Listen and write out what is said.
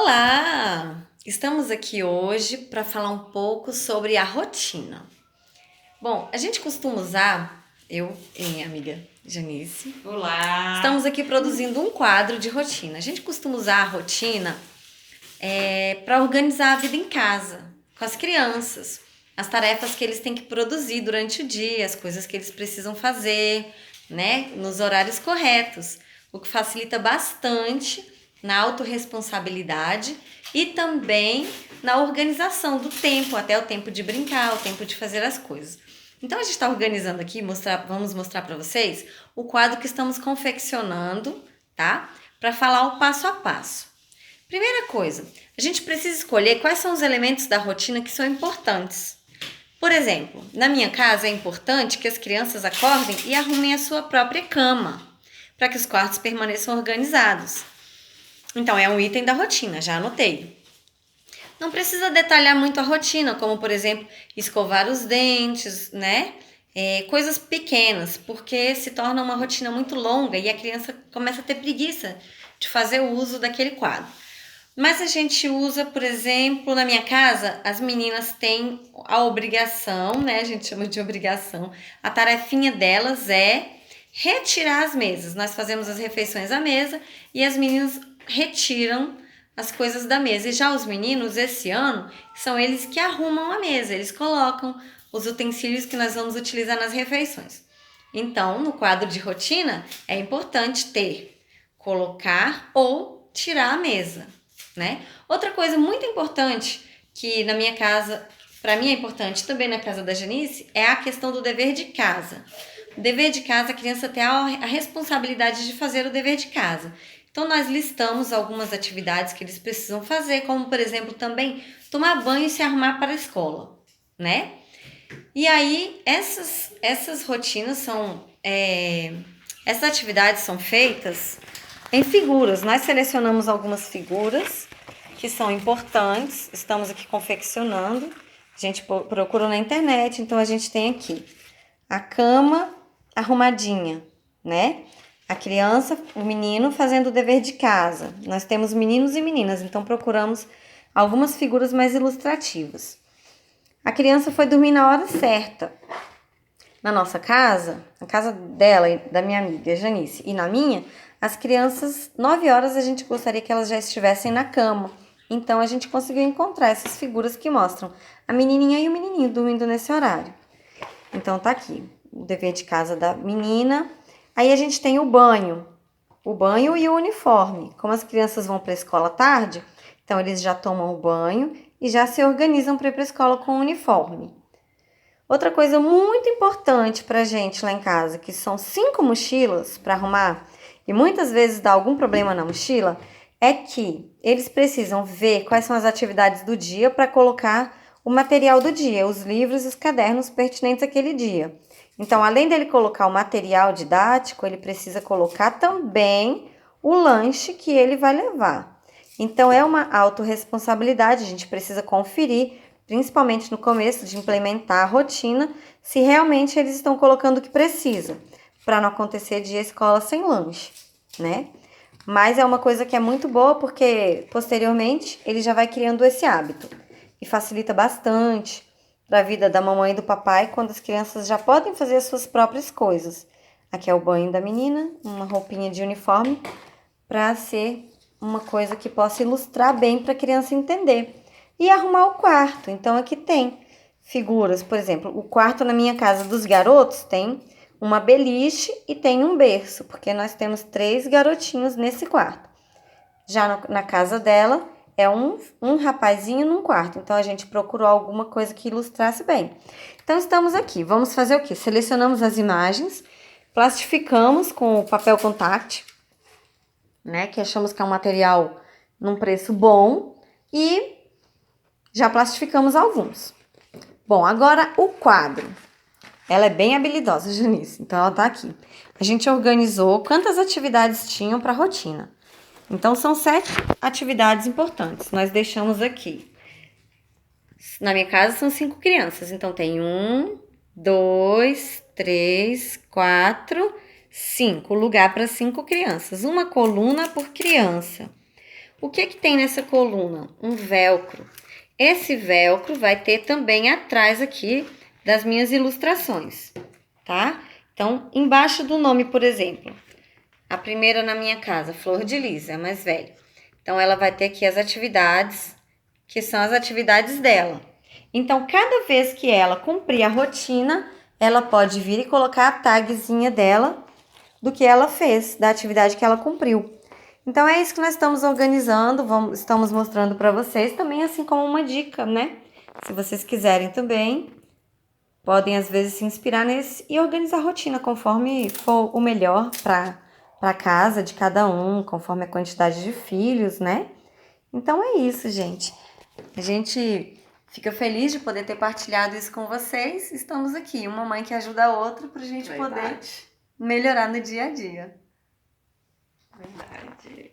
Olá! Estamos aqui hoje para falar um pouco sobre a rotina. Bom, a gente costuma usar, eu e minha amiga Janice, Olá! estamos aqui produzindo um quadro de rotina. A gente costuma usar a rotina para organizar a vida em casa, com as crianças, as tarefas que eles têm que produzir durante o dia, as coisas que eles precisam fazer, né, nos horários corretos, o que facilita bastante na autorresponsabilidade e também na organização do tempo, até o tempo de brincar, o tempo de fazer as coisas. Então a gente está organizando aqui, vamos mostrar para vocês o quadro que estamos confeccionando, tá? Para falar o passo a passo. Primeira coisa, a gente precisa escolher quais são os elementos da rotina que são importantes. Por exemplo, na minha casa é importante que as crianças acordem e arrumem a sua própria cama, para que os quartos permaneçam organizados. Então, é um item da rotina, já anotei. Não precisa detalhar muito a rotina, como, por exemplo, escovar os dentes, né? Coisas pequenas, porque se torna uma rotina muito longa e a criança começa a ter preguiça de fazer o uso daquele quadro. Mas a gente usa, por exemplo, na minha casa, as meninas têm a obrigação, né? A gente chama de obrigação. A tarefinha delas é retirar as mesas. Nós fazemos as refeições à mesa e as meninas retiram as coisas da mesa. E já os meninos, esse ano, são eles que arrumam a mesa. Eles colocam os utensílios que nós vamos utilizar nas refeições. Então, no quadro de rotina, é importante ter, colocar ou tirar a mesa, né? Outra coisa muito importante que na minha casa, para mim é importante também na casa da Janice, é a questão do dever de casa. O dever de casa, a criança tem a responsabilidade de fazer o dever de casa. Então, nós listamos algumas atividades que eles precisam fazer, como, por exemplo, também tomar banho e se arrumar para a escola, né? E aí, essas rotinas essas atividades são feitas em figuras. Nós selecionamos algumas figuras que são importantes, estamos aqui confeccionando. A gente procurou na internet, então a gente tem aqui a cama arrumadinha, né? A criança, o menino fazendo o dever de casa. Nós temos meninos e meninas, então procuramos algumas figuras mais ilustrativas. A criança foi dormir na hora certa. Na nossa casa, na casa dela e da minha amiga Janice e na minha, as crianças, 9 horas a gente gostaria que elas já estivessem na cama. Então a gente conseguiu encontrar essas figuras que mostram a menininha e o menininho dormindo nesse horário. Então tá aqui, o dever de casa da menina. Aí a gente tem o banho e o uniforme. Como as crianças vão para a escola à tarde, então eles já tomam o banho e já se organizam para ir para a escola com o uniforme. Outra coisa muito importante pra gente lá em casa, que são 5 mochilas para arrumar, e muitas vezes dá algum problema na mochila, é que eles precisam ver quais são as atividades do dia para colocar o material do dia, os livros e os cadernos pertinentes àquele dia. Então, além dele colocar o material didático, ele precisa colocar também o lanche que ele vai levar. Então, é uma autorresponsabilidade, a gente precisa conferir, principalmente no começo de implementar a rotina, se realmente eles estão colocando o que precisa, para não acontecer de escola sem lanche, né? Mas é uma coisa que é muito boa porque, posteriormente, ele já vai criando esse hábito e facilita bastante para a vida da mamãe e do papai quando as crianças já podem fazer as suas próprias coisas. Aqui é o banho da menina, uma roupinha de uniforme, para ser uma coisa que possa ilustrar bem para a criança entender. E arrumar o quarto. Então, aqui tem figuras, por exemplo, o quarto na minha casa dos garotos tem uma beliche e tem um berço, porque nós temos 3 garotinhos nesse quarto. Já na casa dela é um rapazinho num quarto, então a gente procurou alguma coisa que ilustrasse bem. Então, estamos aqui, vamos fazer o quê? Selecionamos as imagens, plastificamos com o papel contact, né, que achamos que é um material num preço bom, e já plastificamos alguns. Bom, agora o quadro. Ela é bem habilidosa, Janice, então ela tá aqui. A gente organizou quantas atividades tinham para a rotina. Então, são 7 atividades importantes. Nós deixamos aqui. Na minha casa são 5 crianças, então tem 1, 2, 3, 4, 5. Lugar para 5 crianças. Uma coluna por criança. O que tem nessa coluna? Um velcro. Esse velcro vai ter também atrás aqui das minhas ilustrações, tá? Então, embaixo do nome, por exemplo, a primeira na minha casa, Flor de Lis, é a mais velha. Então, ela vai ter aqui as atividades, que são as atividades dela. Então, cada vez que ela cumprir a rotina, ela pode vir e colocar a tagzinha dela do que ela fez, da atividade que ela cumpriu. Então, é isso que nós estamos organizando, estamos mostrando para vocês também, assim como uma dica, né? Se vocês quiserem também, podem às vezes se inspirar nesse e organizar a rotina conforme for o melhor para a casa de cada um, conforme a quantidade de filhos, né? Então, é isso, gente. A gente fica feliz de poder ter partilhado isso com vocês. Estamos aqui, uma mãe que ajuda a outra para a gente poder melhorar no dia a dia. Verdade.